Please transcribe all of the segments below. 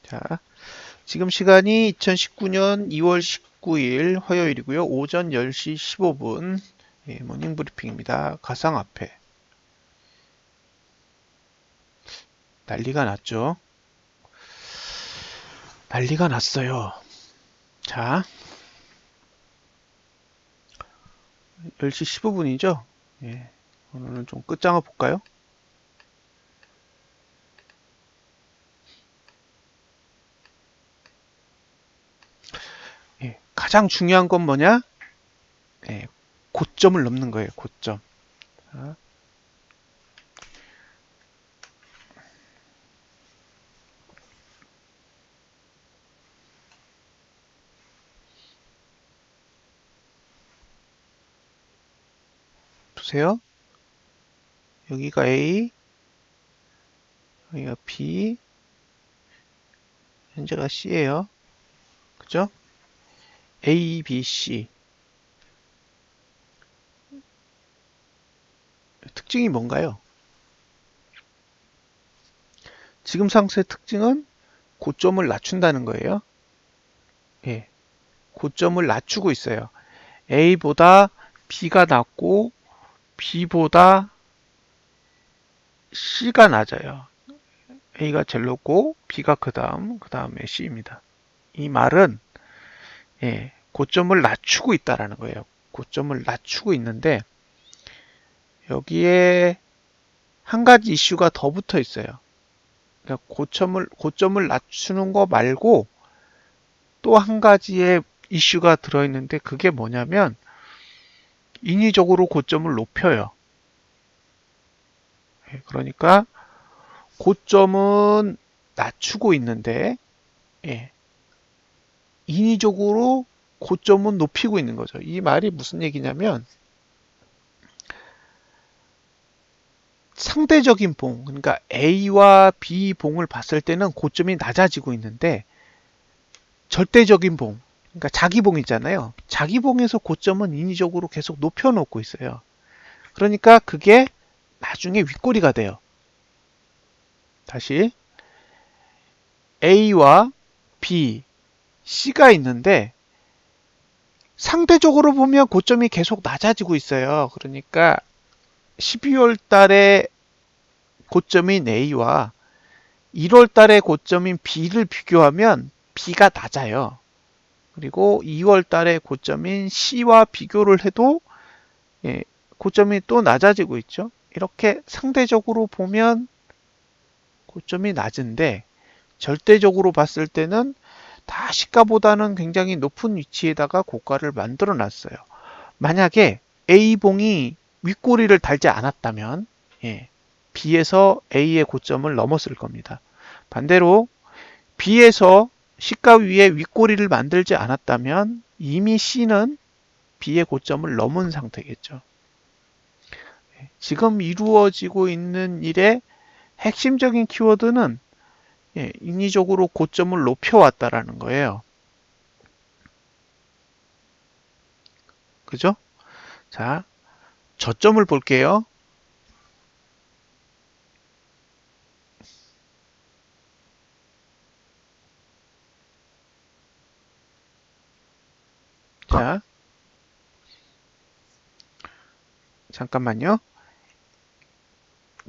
자, 지금 시간이 2019년 2월 19일 화요일이고요. 오전 10시 15분 모닝 브리핑입니다. 가상화폐. 난리가 났죠. 난리가 났어요. 자, 10시 15분이죠. 오늘은 좀 끝장을 볼까요? 가장 중요한 건 뭐냐? 고점을 넘는 거예요. 고점. 자, 보세요. 여기가 A, 여기가 B, 현재가 C예요. 그죠? A, B, C. 특징이 뭔가요? 지금 상승의 특징은 고점을 낮춘다는 거예요. 고점을 낮추고 있어요. A보다 B가 낮고 B보다 C가 낮아요. A가 제일 높고 B가 그 다음에 C입니다. 이 말은 고점을 낮추고 있다라는 거예요. 고점을 낮추고 있는데 여기에 한 가지 이슈가 더 붙어 있어요. 그러니까 고점을 낮추는 거 말고 또 한 가지의 이슈가 들어있는데 그게 뭐냐면 인위적으로 고점을 높여요. 그러니까 고점은 낮추고 있는데 인위적으로 고점은 높이고 있는 거죠. 이 말이 무슨 얘기냐면 상대적인 봉, 그러니까 A와 B 봉을 봤을 때는 고점이 낮아지고 있는데 절대적인 봉, 그러니까 자기봉 있잖아요. 자기봉에서 고점은 인위적으로 계속 높여놓고 있어요. 그러니까 그게 나중에 윗꼬리가 돼요. 다시 A와 B, C가 있는데 상대적으로 보면 고점이 계속 낮아지고 있어요. 그러니까 12월 달에 고점인 A와 1월 달에 고점인 B를 비교하면 B가 낮아요. 그리고 2월 달에 고점인 C와 비교를 해도 고점이 또 낮아지고 있죠. 이렇게 상대적으로 보면 고점이 낮은데 절대적으로 봤을 때는 다 시가보다는 굉장히 높은 위치에다가 고가를 만들어 놨어요. 만약에 A봉이 윗꼬리를 달지 않았다면 B에서 A의 고점을 넘었을 겁니다. 반대로 B에서 시가 위에 윗꼬리를 만들지 않았다면 이미 C는 B의 고점을 넘은 상태겠죠. 지금 이루어지고 있는 일의 핵심적인 키워드는 인위적으로 고점을 높여왔다라는 거예요. 그죠? 자, 저점을 볼게요. 자, 잠깐만요.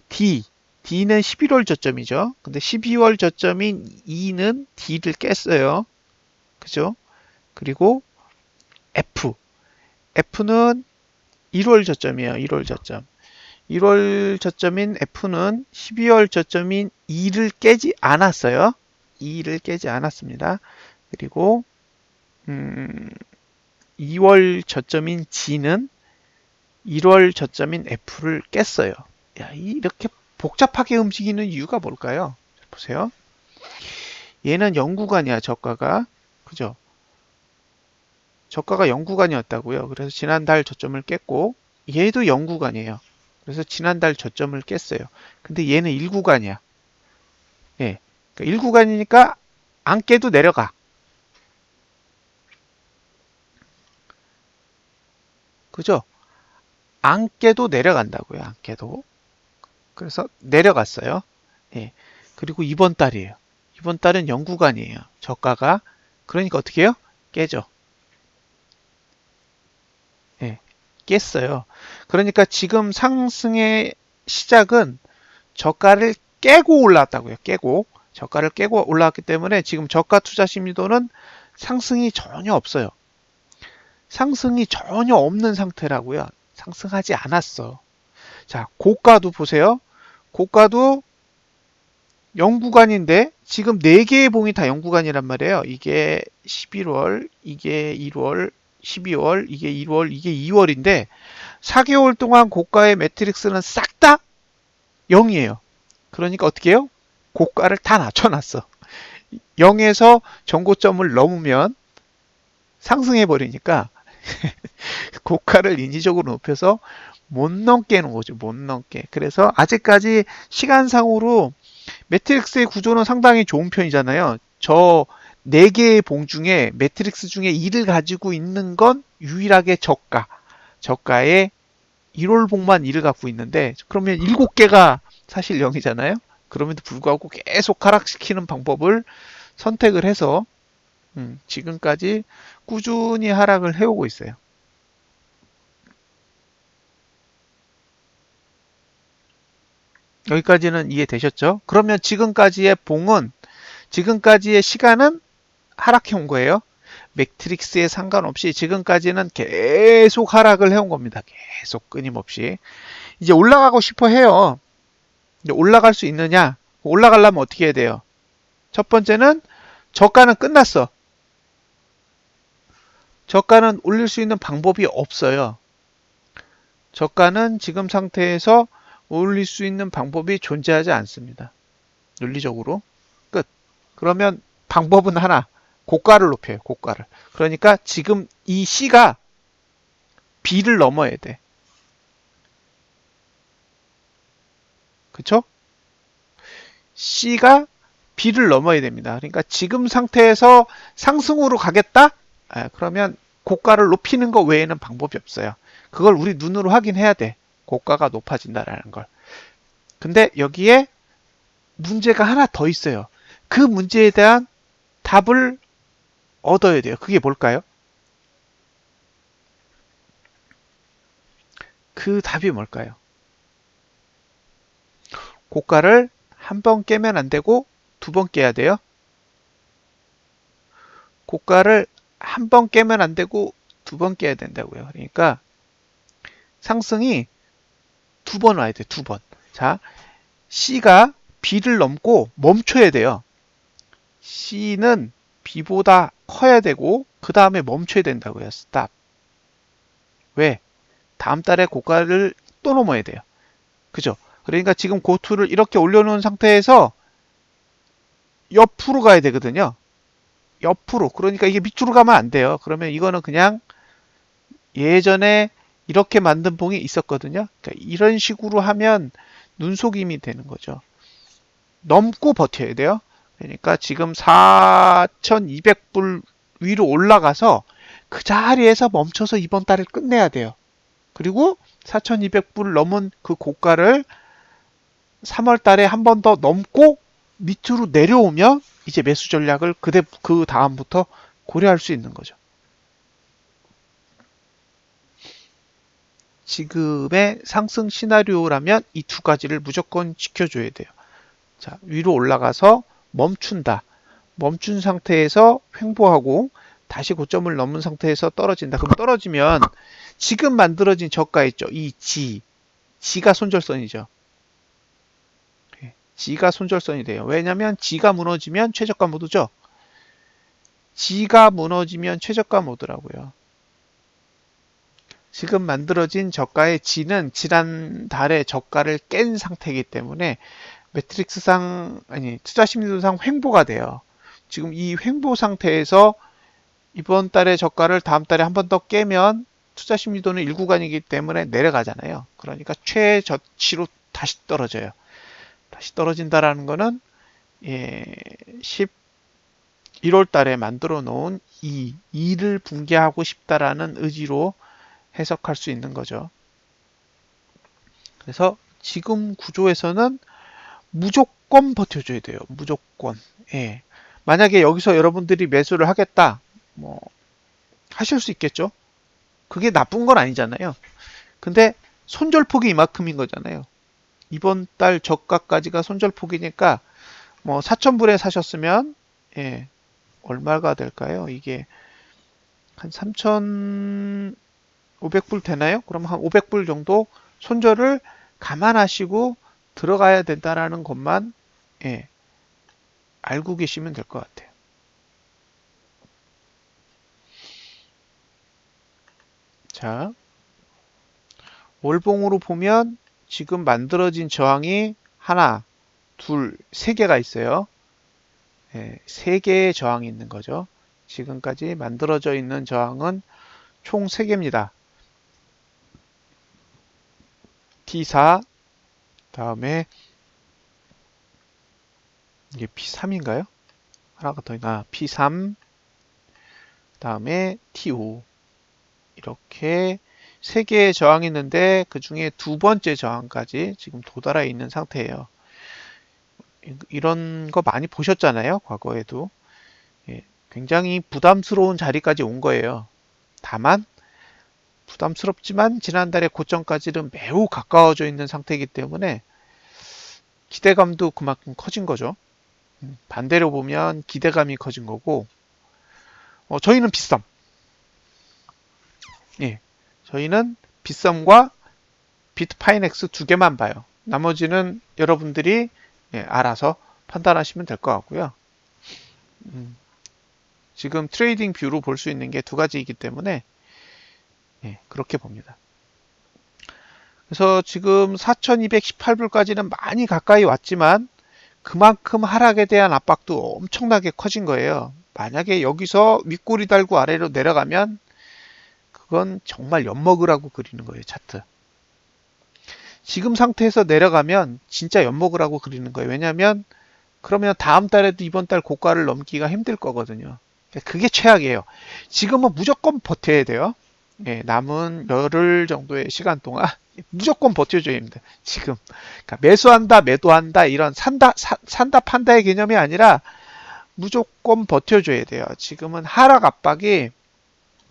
D는 11월 저점이죠. 근데 12월 저점인 E는 D를 깼어요. 그죠? 그리고 F는 1월 저점이에요. 1월 저점. 1월 저점인 F는 12월 저점인 E를 깨지 않았어요. E를 깨지 않았습니다. 그리고 2월 저점인 G는 1월 저점인 F를 깼어요. 야, 이렇게 복잡하게 움직이는 이유가 뭘까요? 보세요. 얘는 0구간이야, 저가가. 그죠? 저가가 0구간이었다고요. 그래서 지난달 저점을 깼고 얘도 0구간이에요. 그래서 지난달 저점을 깼어요. 근데 얘는 1구간이야. 예. 그러니까 1구간이니까 안 깨도 내려가. 그죠? 안 깨도 내려간다고요. 안 깨도. 그래서 내려갔어요. 예. 그리고 이번 달이에요. 이번 달은 0구간이에요. 저가가. 그러니까 어떻게 해요? 깨져. 예, 깼어요. 그러니까 지금 상승의 시작은 저가를 깨고 올라왔다고요. 깨고. 저가를 깨고 올라왔기 때문에 지금 저가 투자 심리도는 상승이 전혀 없어요. 상승이 전혀 없는 상태라고요. 상승하지 않았어. 자, 고가도 보세요. 고가도 0구간인데 지금 4개의 봉이 다 0구간이란 말이에요. 이게 11월, 이게 1월, 12월, 이게 1월, 이게 2월인데 4개월 동안 고가의 매트릭스는 싹 다 0이에요. 그러니까 어떻게 해요? 고가를 다 낮춰놨어. 0에서 전고점을 넘으면 상승해버리니까 고가를 인위적으로 높여서 못 넘게 해놓은 거죠. 못 넘게. 그래서 아직까지 시간상으로 매트릭스의 구조는 상당히 좋은 편이잖아요. 저 4개의 봉 중에 매트릭스 중에 2를 가지고 있는 건 유일하게 저가. 저가의 1월 봉만 2를 갖고 있는데 그러면 7개가 사실 0이잖아요. 그럼에도 불구하고 계속 하락시키는 방법을 선택을 해서 지금까지 꾸준히 하락을 해오고 있어요. 여기까지는 이해되셨죠? 그러면 지금까지의 봉은, 지금까지의 시간은 하락해 온 거예요. 매트릭스에 상관없이 지금까지는 계속 하락을 해온 겁니다. 계속 끊임없이. 이제 올라가고 싶어 해요. 이제 올라갈 수 있느냐? 올라가려면 어떻게 해야 돼요? 첫 번째는 저가는 끝났어. 저가는 올릴 수 있는 방법이 없어요. 저가는 지금 상태에서 올릴 수 있는 방법이 존재하지 않습니다. 논리적으로. 끝. 그러면 방법은 하나. 고가를 높여요. 고가를. 그러니까 지금 이 C가 B를 넘어야 돼. 그쵸? C가 B를 넘어야 됩니다. 그러니까 지금 상태에서 상승으로 가겠다? 그러면 고가를 높이는 것 외에는 방법이 없어요. 그걸 우리 눈으로 확인해야 돼. 고가가 높아진다라는 걸. 근데 여기에 문제가 하나 더 있어요. 그 문제에 대한 답을 얻어야 돼요. 그게 뭘까요? 그 답이 뭘까요? 고가를 한 번 깨면 안 되고 2번 깨야 돼요. 고가를 한 번 깨면 안 되고 2번 깨야 된다고요. 그러니까 상승이 2번 와야 돼요. 2번. 자, C가 B를 넘고 멈춰야 돼요. C는 B보다 커야 되고 그 다음에 멈춰야 된다고요. 스탑. 왜? 다음 달에 고가를 또 넘어야 돼요. 그죠? 그러니까 지금 고투를 이렇게 올려놓은 상태에서 옆으로 가야 되거든요. 옆으로. 그러니까 이게 밑으로 가면 안 돼요. 그러면 이거는 그냥 예전에 이렇게 만든 봉이 있었거든요. 그러니까 이런 식으로 하면 눈속임이 되는 거죠. 넘고 버텨야 돼요. 그러니까 지금 4,200불 위로 올라가서 그 자리에서 멈춰서 이번 달을 끝내야 돼요. 그리고 4,200불 넘은 그 고가를 3월 달에 한 번 더 넘고 밑으로 내려오면 이제 매수 전략을 그 다음부터 고려할 수 있는 거죠. 지금의 상승 시나리오라면 이 2가지를 무조건 지켜줘야 돼요. 자, 위로 올라가서 멈춘다. 멈춘 상태에서 횡보하고 다시 고점을 넘은 상태에서 떨어진다. 그럼 떨어지면 지금 만들어진 저가 있죠. 이 G가 손절선이죠. G가 손절선이 돼요. 왜냐하면 G가 무너지면 최저가 모드죠. G가 무너지면 최저가 모드라고요. 지금 만들어진 저가의 G는 지난달에 저가를 깬 상태이기 때문에 매트릭스상 투자 심리도상 횡보가 돼요. 지금 이 횡보 상태에서 이번 달에 저가를 다음 달에 한 번 더 깨면 투자 심리도는 1구간이기 때문에 내려가잖아요. 그러니까 최저치로 다시 떨어져요. 다시 떨어진다라는 거는 11월 달에 만들어 놓은 2를 붕괴하고 싶다라는 의지로 해석할 수 있는 거죠. 그래서 지금 구조에서는 무조건 버텨줘야 돼요. 무조건. 예. 만약에 여기서 여러분들이 매수를 하겠다, 뭐 하실 수 있겠죠. 그게 나쁜 건 아니잖아요. 근데 손절폭이 이만큼인 거잖아요. 이번 달 저가까지가 손절폭이니까 뭐 4,000불에 사셨으면 예, 얼마가 될까요? 이게 한 3,500불 되나요? 그럼 한 500불 정도 손절을 감안하시고 들어가야 된다라는 것만 예, 알고 계시면 될 것 같아요. 자, 월봉으로 보면 지금 만들어진 저항이 하나, 둘, 세 개가 있어요. 예, 세 개의 저항이 있는 거죠. 지금까지 만들어져 있는 저항은 총 3개입니다. T4, 다음에 이게 P3인가요? 하나가 더 있나? P3, 다음에 T5. 이렇게 3개의 저항이 있는데 그 중에 두 번째 저항까지 지금 도달해 있는 상태예요. 이런 거 많이 보셨잖아요. 과거에도. 예, 굉장히 부담스러운 자리까지 온 거예요. 다만 부담스럽지만 지난달에 고점까지는 매우 가까워져 있는 상태이기 때문에 기대감도 그만큼 커진 거죠. 반대로 보면 기대감이 커진 거고 저희는 빗썸. 예, 저희는 빗썸과 비트파이넥스 두 개만 봐요. 나머지는 여러분들이 알아서 판단하시면 될 것 같고요. 지금 트레이딩 뷰로 볼 수 있는 게 두 가지이기 때문에 그렇게 봅니다. 그래서 지금 4,218불까지는 많이 가까이 왔지만 그만큼 하락에 대한 압박도 엄청나게 커진 거예요. 만약에 여기서 윗꼬리 달고 아래로 내려가면 그건 정말 엿먹으라고 그리는 거예요. 차트. 지금 상태에서 내려가면 진짜 엿먹으라고 그리는 거예요. 왜냐하면 그러면 다음 달에도 이번 달 고가를 넘기기가 힘들 거거든요. 그게 최악이에요. 지금은 무조건 버텨야 돼요. 남은 열흘 정도의 시간 동안 무조건 버텨줘야 합니다. 지금 그러니까 매수한다, 매도한다 이런 산다 판다의 개념이 아니라 무조건 버텨줘야 돼요. 지금은 하락 압박이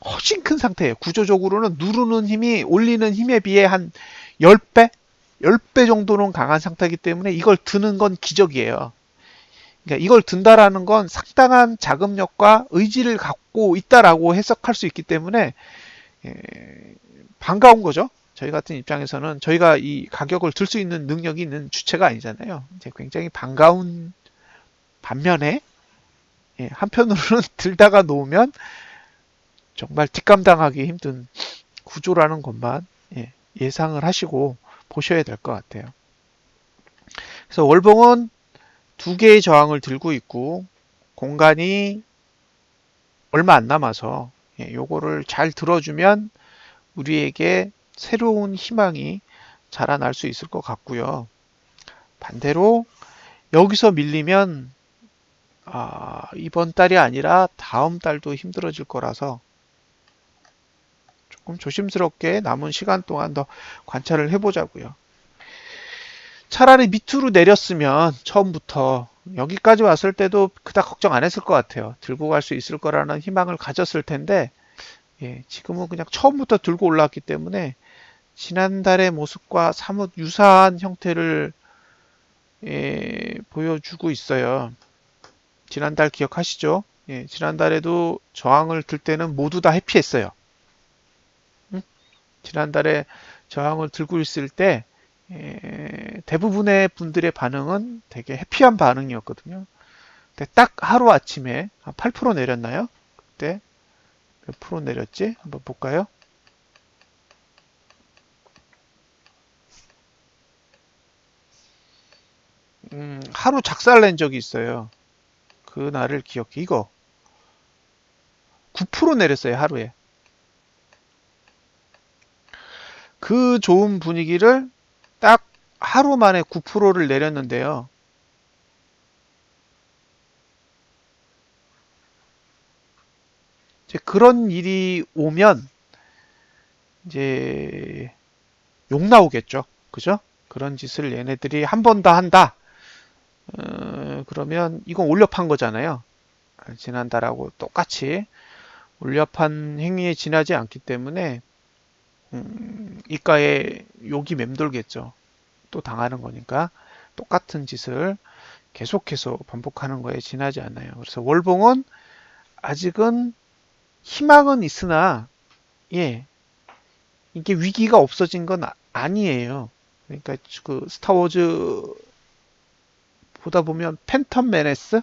훨씬 큰 상태예요. 구조적으로는 누르는 힘이 올리는 힘에 비해 한 10배? 10배 정도는 강한 상태이기 때문에 이걸 드는 건 기적이에요. 그러니까 이걸 든다라는 건 상당한 자금력과 의지를 갖고 있다라고 해석할 수 있기 때문에 반가운 거죠. 저희 같은 입장에서는 저희가 이 가격을 들 수 있는 능력이 있는 주체가 아니잖아요. 이제 굉장히 반가운 반면에 한편으로는 들다가 놓으면 정말 뒷감당하기 힘든 구조라는 것만 예상을 하시고 보셔야 될 것 같아요. 그래서 월봉은 두 개의 저항을 들고 있고 공간이 얼마 안 남아서 요거를 잘 들어주면 우리에게 새로운 희망이 자라날 수 있을 것 같고요. 반대로 여기서 밀리면 이번 달이 아니라 다음 달도 힘들어질 거라서 조금 조심스럽게 남은 시간 동안 더 관찰을 해보자고요. 차라리 밑으로 내렸으면 처음부터 여기까지 왔을 때도 그닥 걱정 안 했을 것 같아요. 들고 갈 수 있을 거라는 희망을 가졌을 텐데 지금은 그냥 처음부터 들고 올라왔기 때문에 지난달의 모습과 사뭇 유사한 형태를 보여주고 있어요. 지난달 기억하시죠? 지난달에도 저항을 들 때는 모두 다 해피했어요. 지난달에 저항을 들고 있을 때 대부분의 분들의 반응은 되게 해피한 반응이었거든요. 근데 딱 하루 아침에 한 8% 내렸나요? 그때 몇 프로 내렸지? 한번 볼까요? 하루 작살 낸 적이 있어요. 그날을 기억해. 이거 9% 내렸어요. 하루에. 그 좋은 분위기를 딱 하루 만에 9%를 내렸는데요. 이제 그런 일이 오면 이제 욕 나오겠죠. 그죠? 그런 짓을 얘네들이 한 번 더 한다. 그러면 이건 올려 판 거잖아요. 지난달하고 똑같이 올려 판 행위에 지나지 않기 때문에 이가에 욕이 맴돌겠죠. 또 당하는 거니까 똑같은 짓을 계속해서 반복하는 거에 지나지 않아요. 그래서 월봉은 아직은 희망은 있으나 예, 이게 위기가 없어진 건 아니에요. 그러니까 그 스타워즈 보다 보면 팬텀 메네스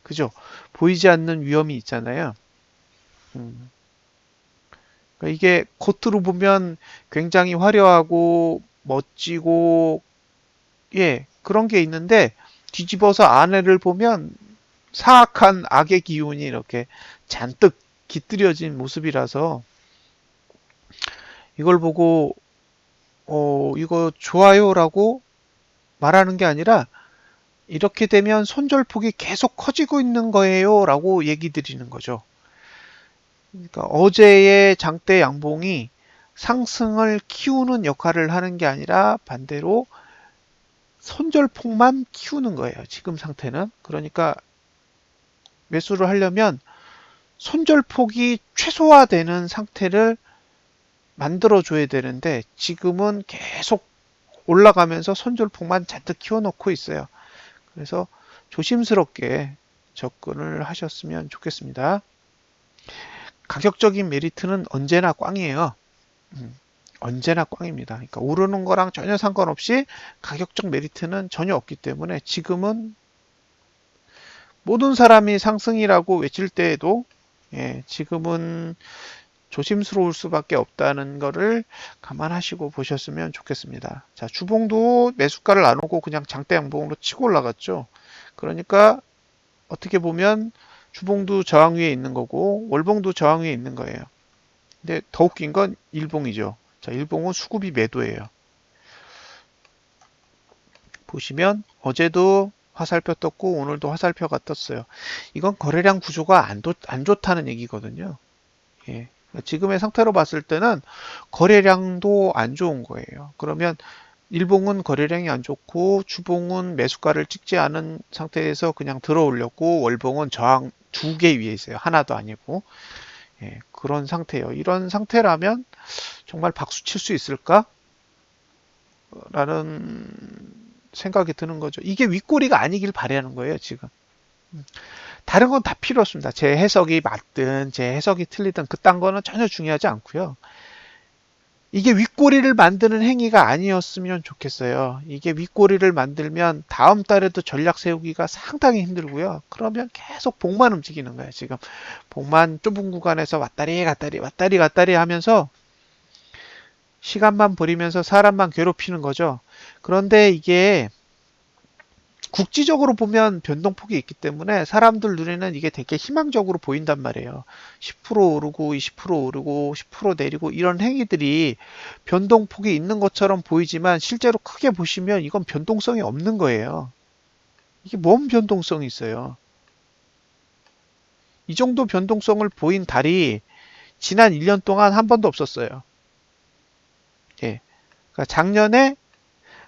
그죠? 보이지 않는 위험이 있잖아요. 음, 그러니까 이게 겉으로 보면 굉장히 화려하고 멋지고 예 그런 게 있는데 뒤집어서 안에를 보면 사악한 악의 기운이 이렇게 잔뜩 깃들여진 모습이라서 이걸 보고 이거 좋아요라고 말하는 게 아니라 이렇게 되면 손절폭이 계속 커지고 있는 거예요 라고 얘기 드리는 거죠. 그러니까 어제의 장대 양봉이 상승을 키우는 역할을 하는 게 아니라 반대로 손절폭만 키우는 거예요. 지금 상태는. 그러니까 매수를 하려면 손절폭이 최소화되는 상태를 만들어줘야 되는데 지금은 계속 올라가면서 손절폭만 잔뜩 키워놓고 있어요. 그래서 조심스럽게 접근을 하셨으면 좋겠습니다. 가격적인 메리트는 언제나 꽝이에요. 언제나 꽝입니다. 그러니까 오르는 거랑 전혀 상관없이 가격적 메리트는 전혀 없기 때문에 지금은 모든 사람이 상승이라고 외칠 때에도 지금은 조심스러울 수밖에 없다는 거를 감안하시고 보셨으면 좋겠습니다. 자, 주봉도 매수가를 안 오고 그냥 장대 양봉으로 치고 올라갔죠. 그러니까 어떻게 보면 주봉도 저항 위에 있는 거고 월봉도 저항 위에 있는 거예요. 근데 더 웃긴 건 일봉이죠. 자, 일봉은 수급이 매도예요. 보시면 어제도 화살표 떴고 오늘도 화살표가 떴어요. 이건 거래량 구조가 안 좋다는 얘기거든요. 예. 지금의 상태로 봤을 때는 거래량도 안 좋은 거예요. 그러면 일봉은 거래량이 안 좋고 주봉은 매수가를 찍지 않은 상태에서 그냥 들어 올렸고 월봉은 저항 두 개 위에 있어요. 하나도 아니고 그런 상태예요. 이런 상태라면 정말 박수 칠 수 있을까? 라는 생각이 드는 거죠. 이게 윗꼬리가 아니길 바라는 거예요, 지금. 다른 건 다 필요 없습니다. 제 해석이 맞든 제 해석이 틀리든 그딴 거는 전혀 중요하지 않고요. 이게 윗꼬리를 만드는 행위가 아니었으면 좋겠어요. 이게 윗꼬리를 만들면 다음 달에도 전략 세우기가 상당히 힘들고요. 그러면 계속 봉만 움직이는 거예요. 지금 봉만 좁은 구간에서 왔다리 갔다리 왔다리 갔다리 하면서 시간만 버리면서 사람만 괴롭히는 거죠. 그런데 이게 국지적으로 보면 변동폭이 있기 때문에 사람들 눈에는 이게 되게 희망적으로 보인단 말이에요. 10% 오르고 20% 오르고 10% 내리고 이런 행위들이 변동폭이 있는 것처럼 보이지만 실제로 크게 보시면 이건 변동성이 없는 거예요. 이게 뭔 변동성이 있어요. 이 정도 변동성을 보인 달이 지난 1년 동안 한 번도 없었어요. 예. 그러니까 작년에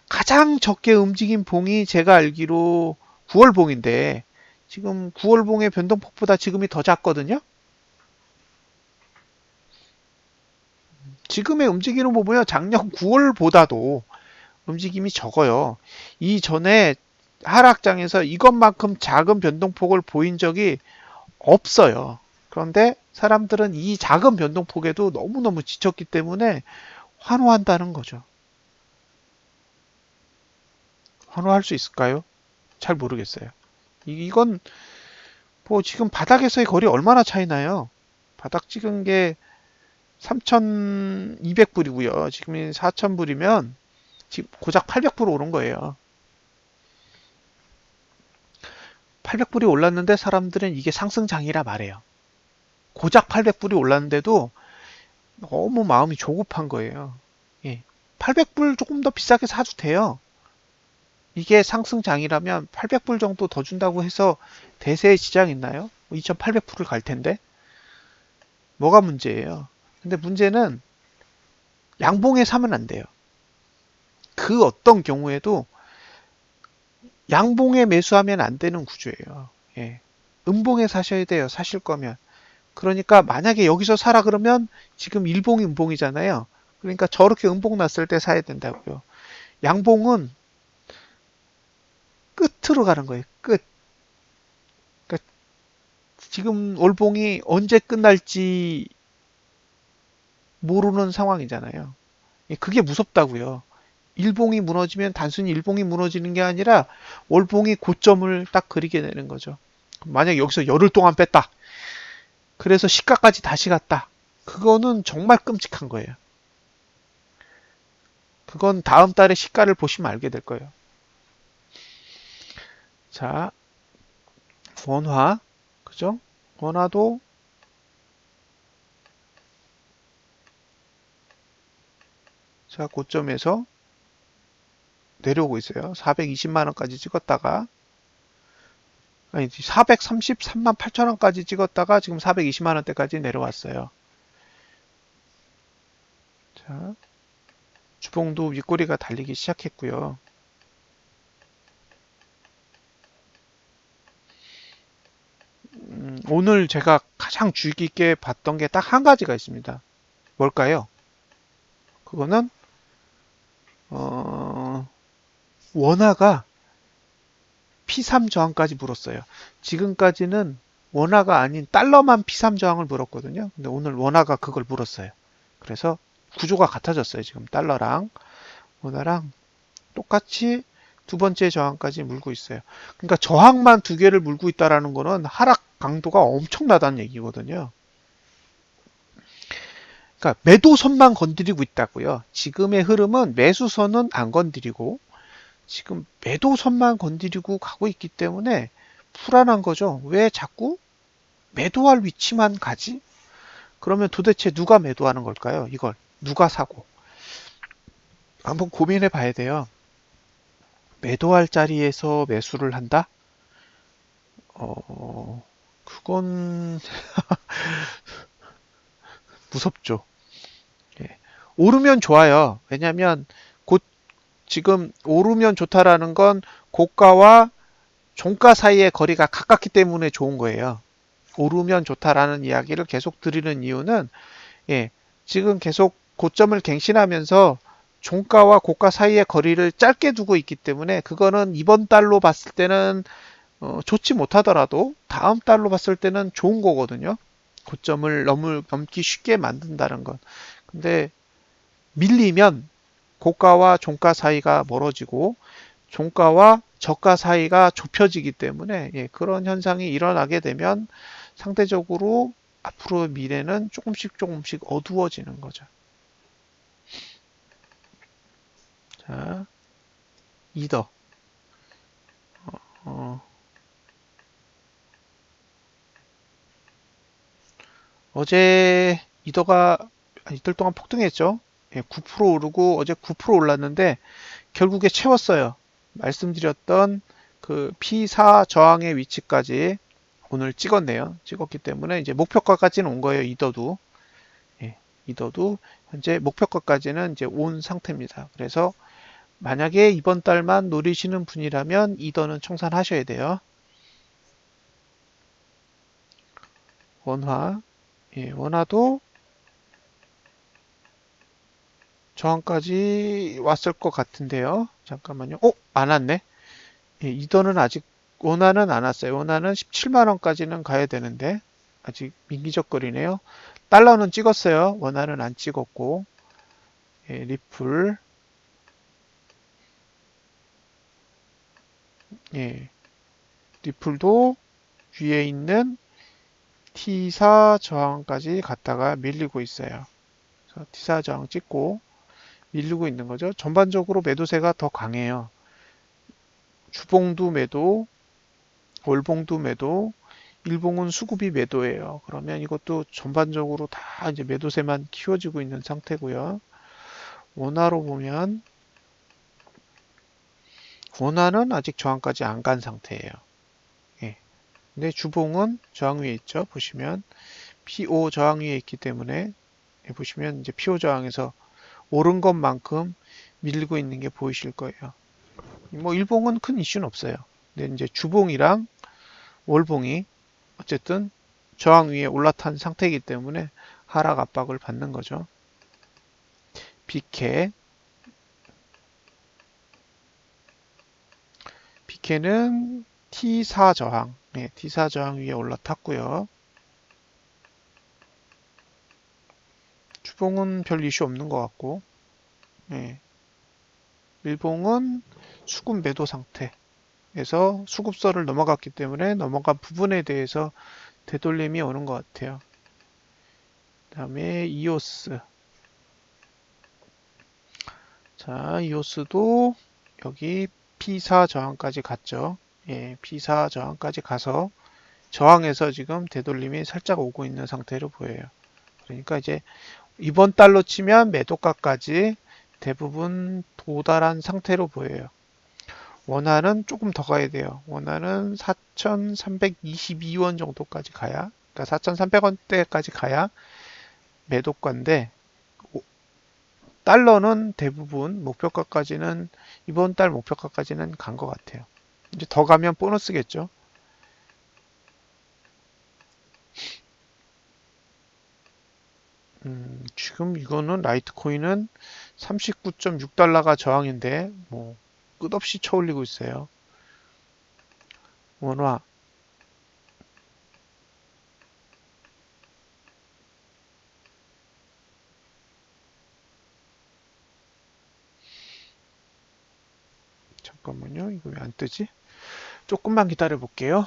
가장 적게 움직인 봉이 제가 알기로 9월 봉인데 지금 9월 봉의 변동폭보다 지금이 더 작거든요. 지금의 움직이는 거 보면 작년 9월보다도 움직임이 적어요. 이전에 하락장에서 이것만큼 작은 변동폭을 보인 적이 없어요. 그런데 사람들은 이 작은 변동폭에도 너무너무 지쳤기 때문에 환호한다는 거죠. 환호할 수 있을까요? 잘 모르겠어요. 이건 뭐 지금 바닥에서의 거리 얼마나 차이나요? 바닥 찍은 게 3,200불이고요. 지금 4,000불이면 지금 고작 800불 오른 거예요. 800불이 올랐는데 사람들은 이게 상승장이라 말해요. 고작 800불이 올랐는데도 너무 마음이 조급한 거예요. 예. 800불 조금 더 비싸게 사도 돼요. 이게 상승장이라면 800불 정도 더 준다고 해서 대세에 지장 있나요? 2,800불을 갈 텐데. 뭐가 문제예요? 근데 문제는 양봉에 사면 안 돼요. 그 어떤 경우에도 양봉에 매수하면 안 되는 구조예요. 예. 음봉에 사셔야 돼요. 사실 거면. 그러니까 만약에 여기서 사라 그러면 지금 일봉이 음봉이잖아요. 그러니까 저렇게 음봉 났을 때 사야 된다고요. 양봉은 끝으로 가는 거예요. 끝. 그러니까 지금 월봉이 언제 끝날지 모르는 상황이잖아요. 예, 그게 무섭다고요. 일봉이 무너지면 단순히 일봉이 무너지는 게 아니라 월봉이 고점을 딱 그리게 되는 거죠. 만약 여기서 열흘 동안 뺐다. 그래서 시가까지 다시 갔다. 그거는 정말 끔찍한 거예요. 그건 다음 달에 시가를 보시면 알게 될 거예요. 자, 원화. 그죠? 원화도 자, 고점에서 내려오고 있어요. 420만 원까지 찍었다가 아니 433만 8천 원까지 찍었다가 지금 420만 원대까지 내려왔어요. 자, 주봉도 윗꼬리가 달리기 시작했고요. 오늘 제가 가장 주의 깊게 봤던 게 딱 한 가지가 있습니다. 뭘까요? 그거는 원화가 P3 저항까지 물었어요. 지금까지는 원화가 아닌 달러만 P3 저항을 물었거든요. 근데 오늘 원화가 그걸 물었어요. 그래서 구조가 같아졌어요. 지금 달러랑 원화랑 똑같이 두 번째 저항까지 물고 있어요. 그러니까 저항만 두 개를 물고 있다라는 거는 하락 강도가 엄청나다는 얘기거든요. 그러니까 매도선만 건드리고 있다고요. 지금의 흐름은 매수선은 안 건드리고 지금 매도선만 건드리고 가고 있기 때문에 불안한 거죠. 왜 자꾸 매도할 위치만 가지? 그러면 도대체 누가 매도하는 걸까요? 이걸 누가 사고? 한번 고민해 봐야 돼요. 매도할 자리에서 매수를 한다? 그건 무섭죠. 예. 오르면 좋아요. 왜냐하면 곧 지금 오르면 좋다라는 건 고가와 종가 사이의 거리가 가깝기 때문에 좋은 거예요. 오르면 좋다라는 이야기를 계속 드리는 이유는 예, 지금 계속 고점을 갱신하면서 종가와 고가 사이의 거리를 짧게 두고 있기 때문에 그거는 이번 달로 봤을 때는 좋지 못하더라도 다음 달로 봤을 때는 좋은 거거든요. 고점을 넘기 쉽게 만든다는 건. 근데 밀리면 고가와 종가 사이가 멀어지고 종가와 저가 사이가 좁혀지기 때문에 예, 그런 현상이 일어나게 되면 상대적으로 앞으로 미래는 조금씩 어두워지는 거죠. 자, 이더. 어, 어제 이더가 이틀 동안 폭등했죠. 예, 9% 오르고 어제 9% 올랐는데 결국에 채웠어요. 말씀드렸던 그 P4 저항의 위치까지 오늘 찍었네요. 찍었기 때문에 이제 목표가까지는 온 거예요. 이더도. 예, 이더도 현재 목표가까지는 이제 온 상태입니다. 그래서 만약에 이번 달만 노리시는 분이라면 이더는 청산하셔야 돼요. 원화. 예, 원화도 저항까지 왔을 것 같은데요. 잠깐만요. 안 왔네. 예, 이더는 아직 원화는 안 왔어요. 원화는 17만 원까지는 가야 되는데 아직 민기적거리네요. 달러는 찍었어요. 원화는 안 찍었고. 예, 리플. 예, 리플도 위에 있는 T4 저항까지 갔다가 밀리고 있어요. 그래서 T4 저항 찍고 밀리고 있는 거죠. 전반적으로 매도세가 더 강해요. 주봉도 매도, 월봉도 매도, 일봉은 수급이 매도예요. 그러면 이것도 전반적으로 다 이제 매도세만 키워지고 있는 상태고요. 원화로 보면 원화는 아직 저항까지 안 간 상태예요. 예. 근데 주봉은 저항 위에 있죠. 보시면 P5 저항 위에 있기 때문에 보시면 이제 P5 저항에서 오른 것만큼 밀리고 있는 게 보이실 거예요. 뭐 일봉은 큰 이슈는 없어요. 근데 이제 주봉이랑 월봉이 어쨌든 저항 위에 올라탄 상태이기 때문에 하락 압박을 받는 거죠. 비케. 비케는 T4 저항. 네, T4 저항 위에 올라탔고요. 주봉은 별 이슈 없는 것 같고, 네. 일봉은 수급 매도 상태에서 수급선을 넘어갔기 때문에 넘어간 부분에 대해서 되돌림이 오는 것 같아요. 그 다음에 이오스. 자, 이오스도 여기 P4 저항까지 갔죠. 예, P4 저항까지 가서 저항에서 지금 되돌림이 살짝 오고 있는 상태로 보여요. 그러니까 이제 이번 달로 치면 매도가까지 대부분 도달한 상태로 보여요. 원화는 조금 더 가야 돼요. 원화는 4,322원 정도까지 가야, 그러니까 4,300원대까지 가야 매도가인데, 달러는 대부분 목표가까지는, 이번 달 목표가까지는 간 것 같아요. 이제 더 가면 보너스겠죠. 지금 이거는 라이트코인은 39.6달러가 저항인데 뭐 끝없이 쳐올리고 있어요. 원화 잠깐만요. 이거 왜 안 뜨지? 조금만 기다려 볼게요.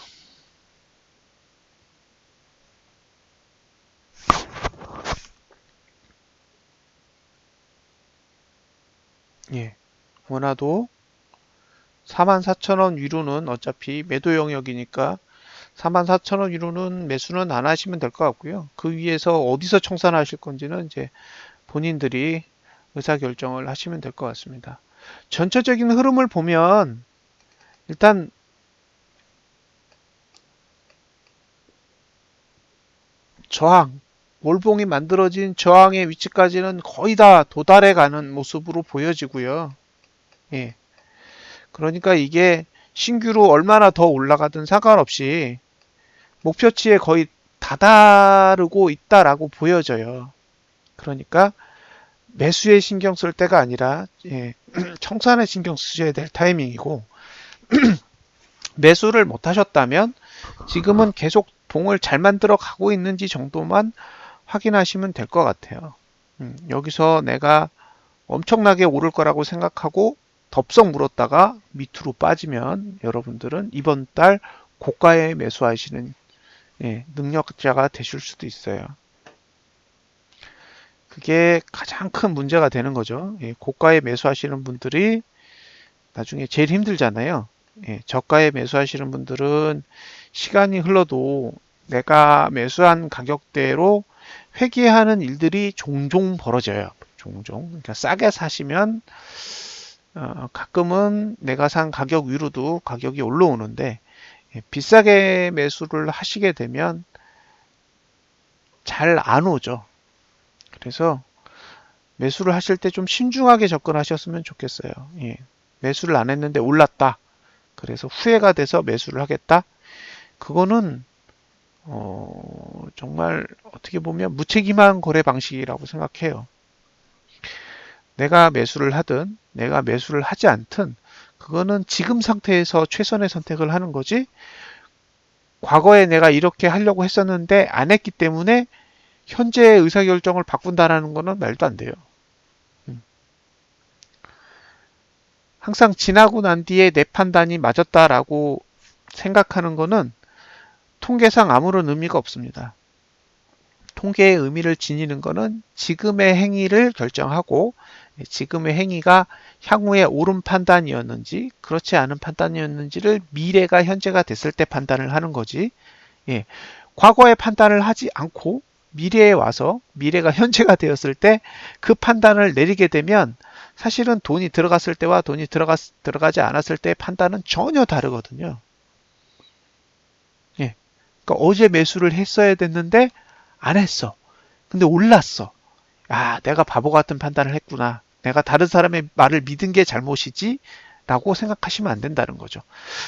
예. 원화도 44,000원 위로는 어차피 매도 영역이니까 44,000원 위로는 매수는 안 하시면 될 것 같고요. 그 위에서 어디서 청산하실 건지는 이제 본인들이 의사결정을 하시면 될 것 같습니다. 전체적인 흐름을 보면 일단 저항, 월봉이 만들어진 저항의 위치까지는 거의 다 도달해 가는 모습으로 보여지고요. 예. 그러니까 이게 신규로 얼마나 더 올라가든 상관없이 목표치에 거의 다다르고 있다라고 보여져요. 그러니까 매수에 신경 쓸 때가 아니라 청산에 신경 쓰셔야 될 타이밍이고 매수를 못 하셨다면 지금은 계속 봉을 잘 만들어 가고 있는지 정도만 확인하시면 될 것 같아요. 여기서 내가 엄청나게 오를 거라고 생각하고 덥석 물었다가 밑으로 빠지면 여러분들은 이번 달 고가에 매수하시는 능력자가 되실 수도 있어요. 그게 가장 큰 문제가 되는 거죠. 고가에 매수하시는 분들이 나중에 제일 힘들잖아요. 저가에 매수하시는 분들은 시간이 흘러도 내가 매수한 가격대로 회귀하는 일들이 종종 벌어져요. 종종. 그러니까 싸게 사시면 가끔은 내가 산 가격 위로도 가격이 올라오는데 비싸게 매수를 하시게 되면 잘 안 오죠. 그래서 매수를 하실 때 좀 신중하게 접근하셨으면 좋겠어요. 매수를 안 했는데 올랐다. 그래서 후회가 돼서 매수를 하겠다. 그거는 정말 어떻게 보면 무책임한 거래 방식이라고 생각해요. 내가 매수를 하든 내가 매수를 하지 않든 그거는 지금 상태에서 최선의 선택을 하는 거지 과거에 내가 이렇게 하려고 했었는데 안 했기 때문에 현재의 의사결정을 바꾼다라는 거는 말도 안 돼요. 항상 지나고 난 뒤에 내 판단이 맞았다라고 생각하는 거는 통계상 아무런 의미가 없습니다. 통계의 의미를 지니는 거는 지금의 행위를 결정하고 지금의 행위가 향후에 옳은 판단이었는지 그렇지 않은 판단이었는지를 미래가 현재가 됐을 때 판단을 하는 거지. 과거에 판단을 하지 않고 미래에 와서 미래가 현재가 되었을 때 그 판단을 내리게 되면 사실은 돈이 들어갔을 때와 돈이 들어가지 않았을 때의 판단은 전혀 다르거든요. 그러니까 어제 매수를 했어야 됐는데 안 했어. 근데 올랐어. 아, 내가 바보 같은 판단을 했구나. 내가 다른 사람의 말을 믿은 게 잘못이지? 라고 생각하시면 안 된다는 거죠.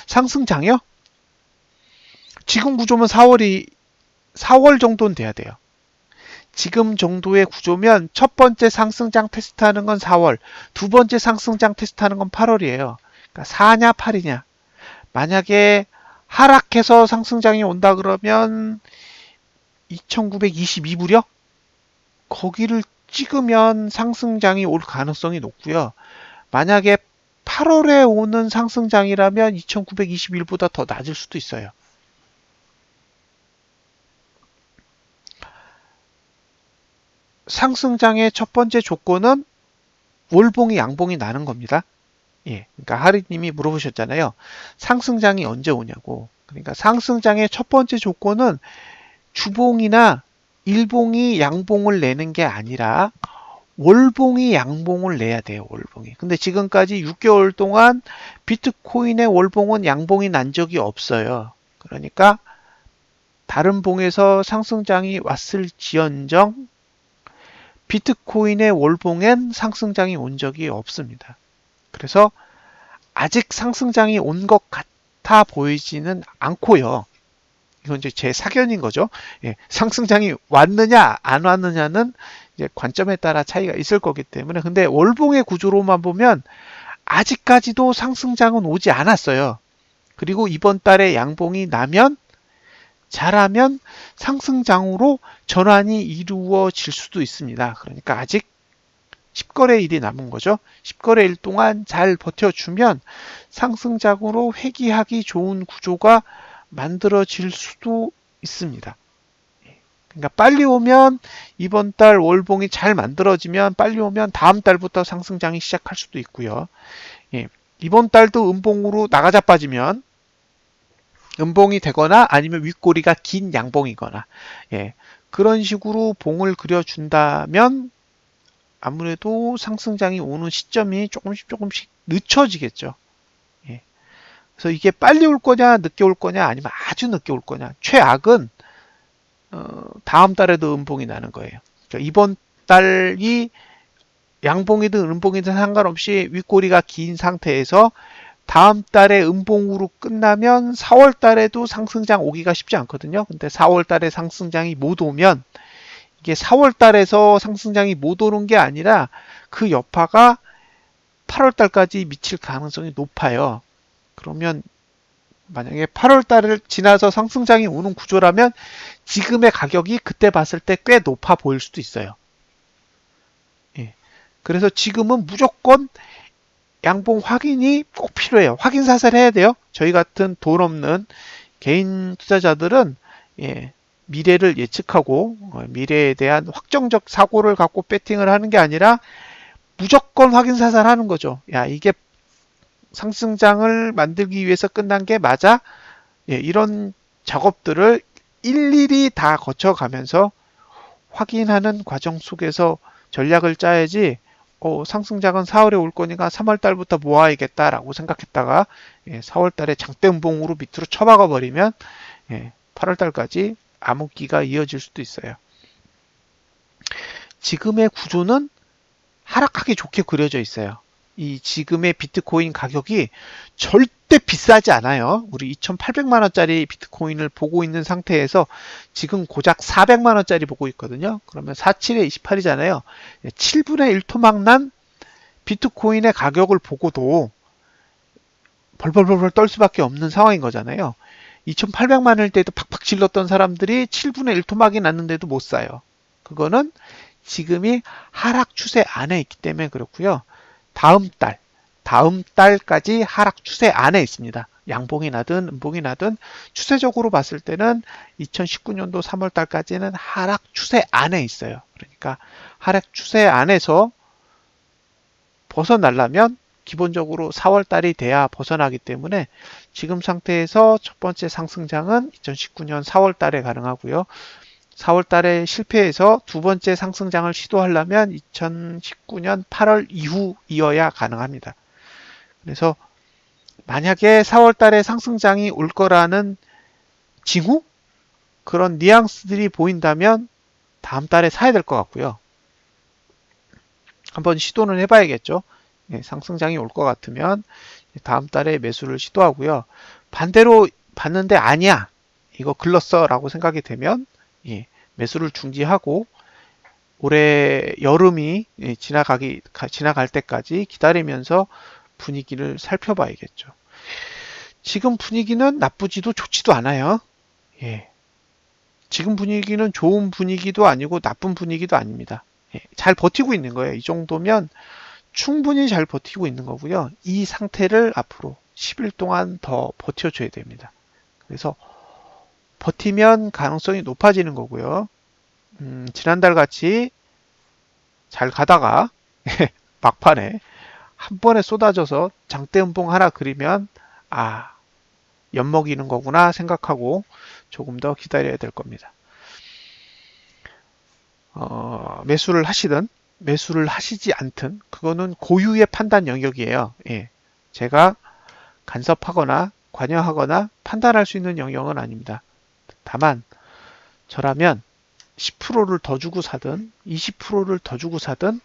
상승장이요? 지금 구조면 4월 정도는 돼야 돼요. 지금 정도의 구조면 첫 번째 상승장 테스트하는 건 4월, 두 번째 상승장 테스트하는 건 8월이에요. 그러니까 4냐 8이냐. 만약에 하락해서 상승장이 온다 그러면 2922불이요? 거기를 찍으면 상승장이 올 가능성이 높고요. 만약에 8월에 오는 상승장이라면 2921보다 더 낮을 수도 있어요. 상승장의 첫 번째 조건은 월봉이 양봉이 나는 겁니다. 예, 그러니까 하리님이 물어보셨잖아요. 상승장이 언제 오냐고. 그러니까 상승장의 첫 번째 조건은 주봉이나 일봉이 양봉을 내는 게 아니라 월봉이 양봉을 내야 돼요. 월봉이. 근데 지금까지 6개월 동안 비트코인의 월봉은 양봉이 난 적이 없어요. 그러니까 다른 봉에서 상승장이 왔을지언정 비트코인의 월봉엔 상승장이 온 적이 없습니다. 그래서 아직 상승장이 온 것 같아 보이지는 않고요. 이건 이제 제 사견인 거죠. 예, 상승장이 왔느냐 안 왔느냐는 이제 관점에 따라 차이가 있을 거기 때문에 근데 월봉의 구조로만 보면 아직까지도 상승장은 오지 않았어요. 그리고 이번 달에 양봉이 나면 잘하면 상승장으로 전환이 이루어질 수도 있습니다. 그러니까 아직 10거래일이 남은 거죠. 10거래일 동안 잘 버텨주면 상승장으로 회귀하기 좋은 구조가 만들어질 수도 있습니다. 그러니까 빨리 오면 이번 달 월봉이 잘 만들어지면 빨리 오면 다음 달부터 상승장이 시작할 수도 있고요. 예, 이번 달도 음봉으로 나가자빠지면 음봉이 되거나 아니면 윗꼬리가 긴 양봉이거나 예, 그런 식으로 봉을 그려준다면 아무래도 상승장이 오는 시점이 조금씩 늦춰지겠죠. 예, 그래서 이게 빨리 올 거냐 늦게 올 거냐 아니면 아주 늦게 올 거냐. 최악은 다음 달에도 음봉이 나는 거예요. 그러니까 이번 달이 양봉이든 음봉이든 상관없이 윗꼬리가 긴 상태에서 다음 달에 음봉으로 끝나면 4월 달에도 상승장 오기가 쉽지 않거든요. 근데 4월 달에 상승장이 못 오면 이게 4월 달에서 상승장이 못 오는 게 아니라 그 여파가 8월 달까지 미칠 가능성이 높아요. 그러면 만약에 8월 달을 지나서 상승장이 오는 구조라면 지금의 가격이 그때 봤을 때 꽤 높아 보일 수도 있어요. 예. 그래서 지금은 무조건 양봉 확인이 꼭 필요해요. 확인 사살 해야 돼요. 저희 같은 돈 없는 개인 투자자들은 예, 미래를 예측하고 미래에 대한 확정적 사고를 갖고 배팅을 하는 게 아니라 무조건 확인 사살 하는 거죠. 야, 이게 상승장을 만들기 위해서 끝난 게 맞아? 예, 이런 작업들을 일일이 다 거쳐가면서 확인하는 과정 속에서 전략을 짜야지 상승장은 4월에 올 거니까 3월 달부터 모아야겠다라고 생각했다가 4월 달에 장대음봉으로 밑으로 쳐박아 버리면 8월 달까지 암흑기가 이어질 수도 있어요. 지금의 구조는 하락하기 좋게 그려져 있어요. 이 지금의 비트코인 가격이 절대 비싸지 않아요. 우리 2,800만 원짜리 비트코인을 보고 있는 상태에서 지금 고작 400만 원짜리 보고 있거든요. 그러면 47에 28이잖아요. 7분의 1 토막 난 비트코인의 가격을 보고도 벌벌벌벌 떨 수밖에 없는 상황인 거잖아요. 2,800만 원일 때도 팍팍 질렀던 사람들이 7분의 1 토막이 났는데도 못 사요. 그거는 지금이 하락 추세 안에 있기 때문에 그렇고요. 다음 달까지 하락 추세 안에 있습니다. 양봉이 나든 음봉이 나든 추세적으로 봤을 때는 2019년도 3월 달까지는 하락 추세 안에 있어요. 그러니까 하락 추세 안에서 벗어나려면 기본적으로 4월 달이 돼야 벗어나기 때문에 지금 상태에서 첫 번째 상승장은 2019년 4월 달에 가능하고요. 4월 달에 실패해서 두 번째 상승장을 시도하려면 2019년 8월 이후이어야 가능합니다. 그래서 만약에 4월 달에 상승장이 올 거라는 징후? 그런 뉘앙스들이 보인다면 다음 달에 사야 될 것 같고요. 한번 시도는 해봐야겠죠. 상승장이 올 것 같으면 다음 달에 매수를 시도하고요. 반대로 봤는데 아니야, 이거 글렀어 라고 생각이 되면 매수를 중지하고 올해 여름이 지나갈 때까지 기다리면서 분위기를 살펴봐야겠죠. 지금 분위기는 나쁘지도 좋지도 않아요. 예. 지금 분위기는 좋은 분위기도 아니고 나쁜 분위기도 아닙니다. 잘 버티고 있는 거예요. 이 정도면 충분히 잘 버티고 있는 거고요. 이 상태를 앞으로 10일 동안 더 버텨줘야 됩니다. 그래서 버티면 가능성이 높아지는 거고요. 지난달 같이 잘 가다가 막판에 한 번에 쏟아져서 장대음봉 하나 그리면 엿먹이는 거구나 생각하고 조금 더 기다려야 될 겁니다. 매수를 하시든 매수를 하시지 않든 그거는 고유의 판단 영역이에요. 제가 간섭하거나 관여하거나 판단할 수 있는 영역은 아닙니다. 다만 저라면 10%를 더 주고 사든 20%를 더 주고 사든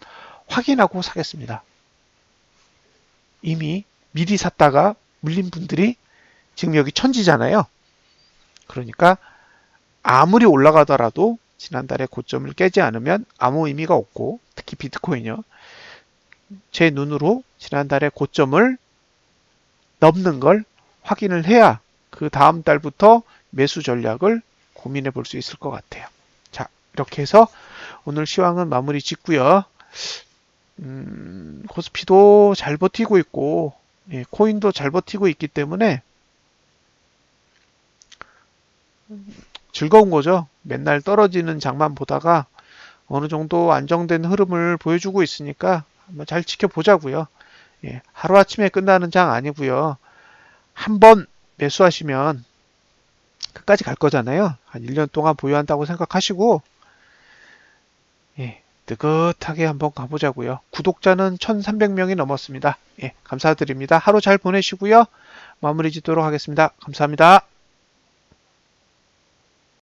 확인하고 사겠습니다. 이미 미리 샀다가 물린 분들이 지금 여기 천지잖아요. 그러니까 아무리 올라가더라도 지난달에 고점을 깨지 않으면 아무 의미가 없고, 특히 비트코인이요. 제 눈으로 지난달에 고점을 넘는 걸 확인을 해야 그 다음 달부터 매수 전략을 고민해 볼 수 있을 것 같아요. 자, 이렇게 해서 오늘 시황은 마무리 짓고요. 코스피도 잘 버티고 있고 코인도 잘 버티고 있기 때문에 즐거운 거죠. 맨날 떨어지는 장만 보다가 어느 정도 안정된 흐름을 보여주고 있으니까 한번 잘 지켜보자고요. 하루아침에 끝나는 장 아니고요. 한번 매수하시면 끝까지 갈 거잖아요. 한 1년 동안 보유한다고 생각하시고 느긋하게 한번 가보자고요. 구독자는 1,300명이 넘었습니다. 감사드립니다. 하루 잘 보내시고요. 마무리 짓도록 하겠습니다. 감사합니다.